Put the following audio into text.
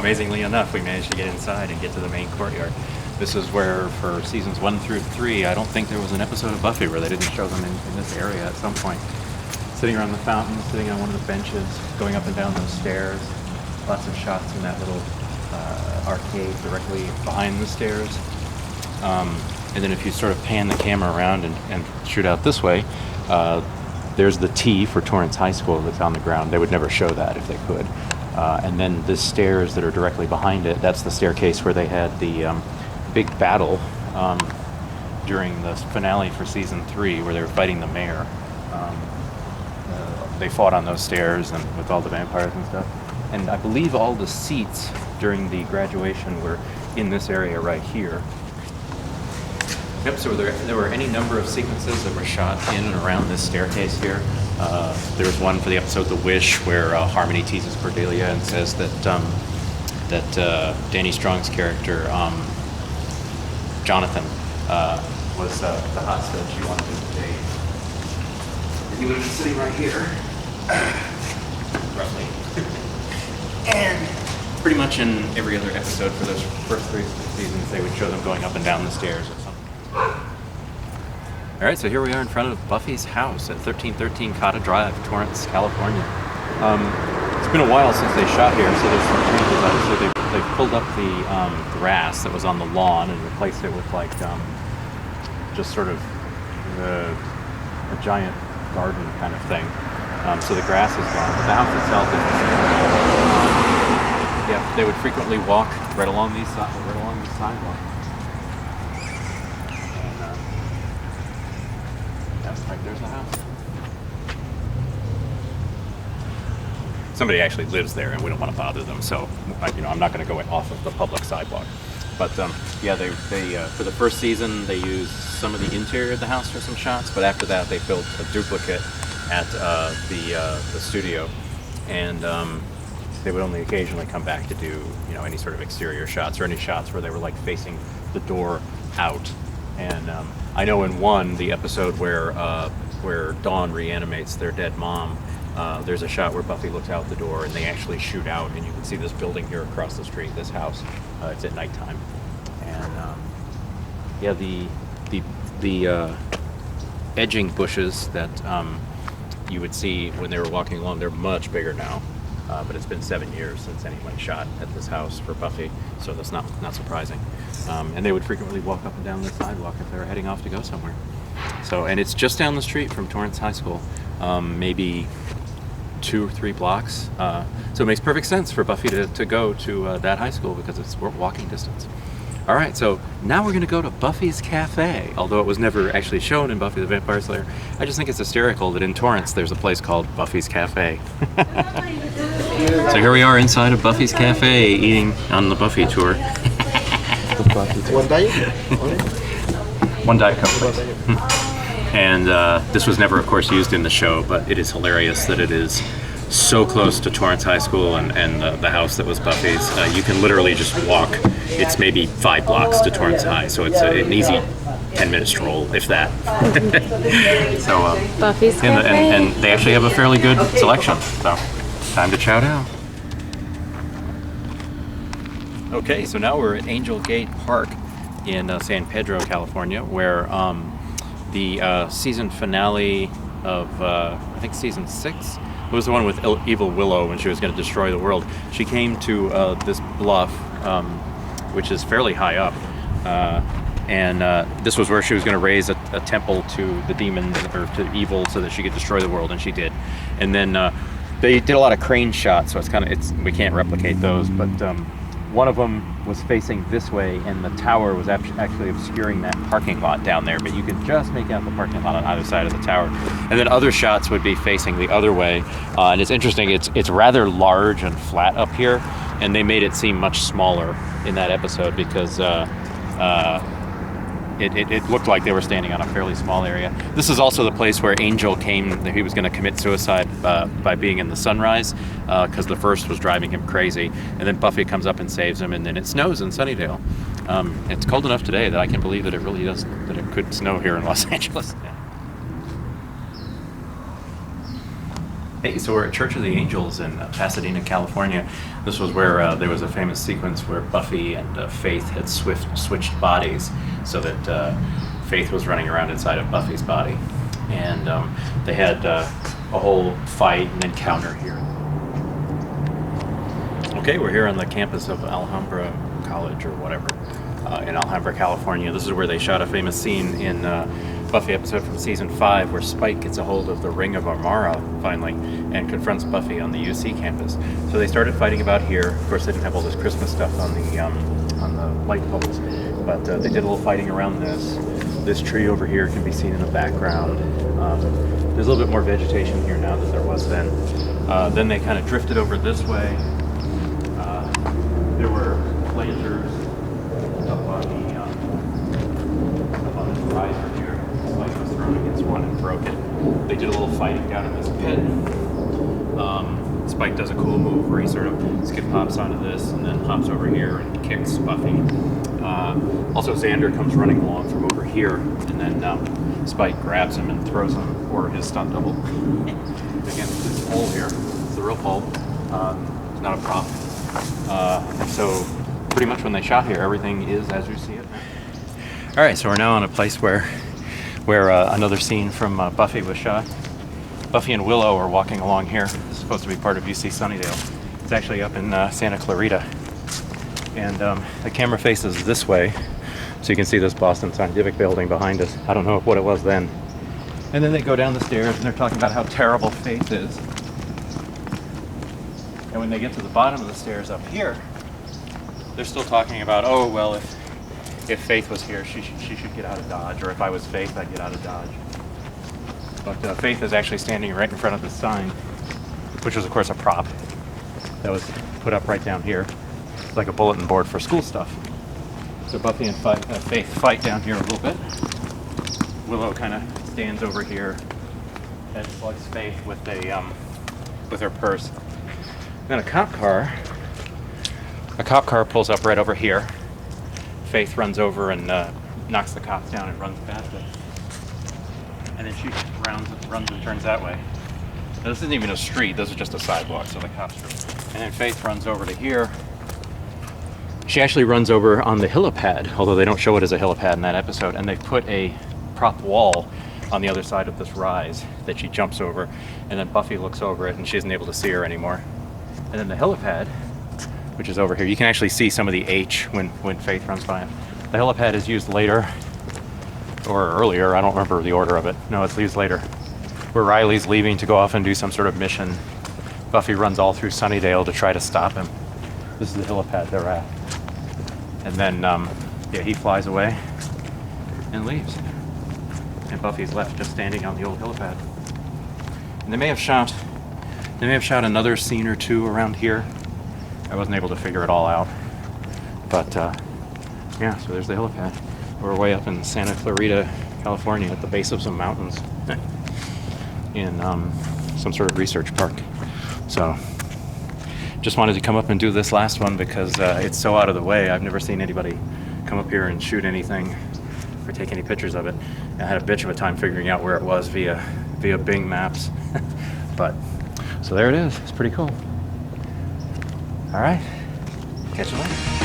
amazingly enough, we managed to get inside and get to the main courtyard. This is where, for seasons 1 through 3, I don't think there was an episode of Buffy where they didn't show them in this area at some point. Sitting around the fountain, sitting on one of the benches, going up and down those stairs. Lots of shots in that little arcade directly behind the stairs. And then if you sort of pan the camera around and shoot out this way, there's the T for Torrance High School that's on the ground. They would never show that if they could. And then the stairs that are directly behind it, that's the staircase where they had the big battle during the finale for season 3 where they were fighting the mayor. They fought on those stairs and with all the vampires and stuff. And I believe all the seats during the graduation were in this area right here. Yep, so there were any number of sequences that were shot in and around this staircase here. There was one for the episode The Wish where Harmony teases Cordelia and says that Danny Strong's character, Jonathan, was the hostage she wanted to date. And he would have been sitting right here, roughly. And pretty much in every other episode for those first 3 seasons, they would show them going up and down the stairs or something. All right, so here we are in front of Buffy's house at 1313 Cotta Drive, Torrance, California. It's been a while since they shot here, so there's some changes. Obviously, they pulled up the grass that was on the lawn and replaced it with like just sort of a giant garden kind of thing. So the grass is gone, but the house itself is. Yeah, they would frequently walk right along these sidewalks. Right there's the house. Somebody actually lives there, and we don't want to bother them, so I'm not going to go off of the public sidewalk. But yeah, they for the first season they used some of the interior of the house for some shots, but after that they built a duplicate at the studio, and they would only occasionally come back to do any sort of exterior shots or any shots where they were like facing the door out. And I know in the episode where Dawn reanimates their dead mom, there's a shot where Buffy looks out the door and they actually shoot out, and you can see this building here across the street, this house. It's at nighttime, and yeah, the edging bushes that you would see when they were walking along, they're much bigger now. But it's been 7 years since anyone shot at this house for Buffy, so that's not surprising. And they would frequently walk up and down the sidewalk if they were heading off to go somewhere. So, and it's just down the street from Torrance High School, maybe 2 or 3 blocks. So it makes perfect sense for Buffy to go to that high school because it's walking distance. All right, so now we're going to go to Buffy's Cafe, although it was never actually shown in Buffy the Vampire Slayer. I just think it's hysterical that in Torrance there's a place called Buffy's Cafe. So here we are inside of Buffy's Cafe eating on the Buffy tour. One diet? One Diet Coke, please. And this was never, of course, used in the show, but it is hilarious that it is so close to Torrance High School and the house that was Buffy's. You can literally just walk. It's maybe 5 blocks to Torrance High, so it's an easy 10-minute stroll, if that. So Buffy's Cafe. And they actually have a fairly good selection. So time to chow down. Okay, so now we're at Angel Gate Park in San Pedro, California, where the season finale of I think season 6. It was the one with Evil Willow when she was going to destroy the world. She came to this bluff, which is fairly high up, and this was where she was going to raise a temple to the demons or to evil so that she could destroy the world, and she did. And then they did a lot of crane shots, so we can't replicate those. But one of them was facing this way, and the tower was actually obscuring that parking lot down there, but you could just make out the parking lot on either side of the tower. And then other shots would be facing the other way, and it's interesting, it's rather large and flat up here, and they made it seem much smaller in that episode because it looked like they were standing on a fairly small area. This is also the place where Angel came. He was going to commit suicide by being in the sunrise because the first was driving him crazy. And then Buffy comes up and saves him, and then it snows in Sunnydale. It's cold enough today that I can't believe that it really does, that it could snow here in Los Angeles. Hey, so we're at Church of the Angels in Pasadena, California. This was where there was a famous sequence where Buffy and Faith had switched bodies, so that Faith was running around inside of Buffy's body. And they had a whole fight and encounter here. Okay, we're here on the campus of Alhambra College or whatever, in Alhambra, California. This is where they shot a famous scene in Buffy episode from season 5 where Spike gets a hold of the Ring of Amara finally and confronts Buffy on the UC campus. So they started fighting about here. Of course, they didn't have all this Christmas stuff on the light poles, but they did a little fighting around this. This tree over here can be seen in the background. There's a little bit more vegetation here now than there was then. Then they kind of drifted over this way. There were planters up on this riser here. Spike was thrown against one and broke it. They did a little fighting down in this pit. Spike does a cool move where he sort of skip hops onto this and then hops over here and kicks Buffy. Also, Xander comes running along from over here, and then Spike grabs him and throws him, or his stunt double, against this pole here. It's the real pole. It's not a prop. So pretty much when they shot here, everything is as you see it. All right, so we're now on a place where another scene from Buffy was shot. Buffy and Willow are walking along here. It's supposed to be part of UC Sunnydale. It's actually up in Santa Clarita. And the camera faces this way, so you can see this Boston Scientific building behind us. I don't know what it was then. And then they go down the stairs and they're talking about how terrible Faith is. And when they get to the bottom of the stairs up here, they're still talking about, oh, well, if Faith was here, she should get out of Dodge, or if I was Faith, I'd get out of Dodge. But Faith is actually standing right in front of the sign, which was, of course, a prop that was put up right down here. It's like a bulletin board for school stuff. So Buffy and Faith fight down here a little bit. Willow kind of stands over here and slugs Faith with her purse. Then a cop car pulls up right over here. Faith runs over and knocks the cops down and runs past it. And then she runs and turns that way. Now, this isn't even a street, this is just a sidewalk, so the cops are. And then Faith runs over to here. She actually runs over on the helipad, although they don't show it as a helipad in that episode, and they put a prop wall on the other side of this rise that she jumps over, and then Buffy looks over it and she isn't able to see her anymore. And then the helipad, which is over here, you can actually see some of the H when Faith runs by it. The helipad is used later, or earlier, I don't remember the order of it. No, it's used later, where Riley's leaving to go off and do some sort of mission. Buffy runs all through Sunnydale to try to stop him. This is the helipad they're at. And then, he flies away and leaves. And Buffy's left just standing on the old helipad. And they may have shot another scene or two around here. I wasn't able to figure it all out. But, so there's the helipad. We're way up in Santa Clarita, California, at the base of some mountains in some sort of research park. So, just wanted to come up and do this last one because it's so out of the way. I've never seen anybody come up here and shoot anything or take any pictures of it. I had a bitch of a time figuring out where it was via Bing Maps. But, so there it is. It's pretty cool. All right. Catch you later.